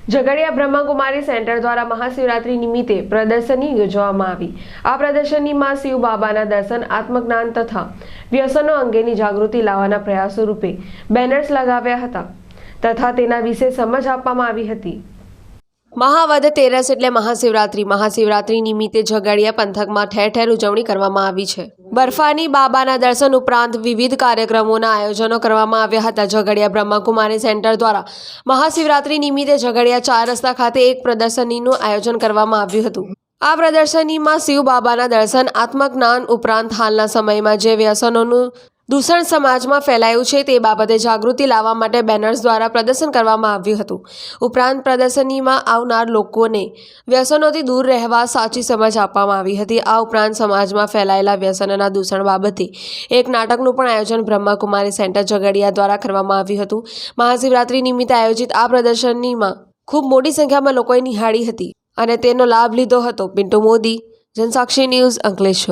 Jhagadia Brahmakumari centre દ્વારા મહાશિવરાત્રી નિમિત્તે પ્રદર્શની યોજવામાં આવી। આ પ્રદર્શનીમાં શિવ બાબાના દર્શન, આત્મજ્ઞાન તથા વ્યસનો અંગેની જાગૃતિ લાવવાના પ્રયાસો રૂપે બેનર્સ લગાવ્યા હતા તથા તેના વિશે સમજ આપવામાં આવી હતી। મહાવદ તેરસ એટલે મહાશિવરાત્રી નિમિત્તે ઝઘડિયા પંથકમાં ઠેર ઠેર ઉજવણી કરવામાં આવી છે। બર્ફાની બાબાના દર્શન ઉપરાંત વિવિધ કાર્યક્રમોના આયોજનો કરવામાં આવ્યા હતા। ઝઘડિયા બ્રહ્માકુમારી સેન્ટર દ્વારા મહાશિવરાત્રી નિમિત્તે ઝઘડિયા 4 રસ્તા ખાતે એક પ્રદર્શનીનું આયોજન કરવામાં આવ્યું હતું। આ પ્રદર્શનીમાં શિવ બાબાના દર્શન, આત્મજ્ઞાન ઉપરાંત હાલના સમયમાં જે વ્યસનોનું દૂષણ સમાજમાં ફેલાયું છે તે બાબતે જાગૃતિ લાવવા માટે બેનર્સ દ્વારા પ્રદર્શન કરવામાં આવ્યું હતું। ઉપરાંત પ્રદર્શનીમાં આવનાર લોકોને વ્યસનોથી દૂર રહેવા સાચી સમજ આપવામાં આવી હતી। આ ઉપરાંત સમાજમાં ફેલાયેલા વ્યસનના દૂષણ બાબતે એક નાટકનું પણ આયોજન બ્રહ્માકુમારી સેન્ટર ઝઘડિયા દ્વારા કરવામાં આવ્યું હતું। મહાશિવરાત્રી નિમિત્તે આયોજિત આ પ્રદર્શનીમાં ખૂબ મોટી સંખ્યામાં લોકોએ નિહાળી હતી અને તેનો લાભ લીધો હતો। પિન્ટુ મોદી, જનસાક્ષી ન્યૂઝ, અંકલેશ્વર।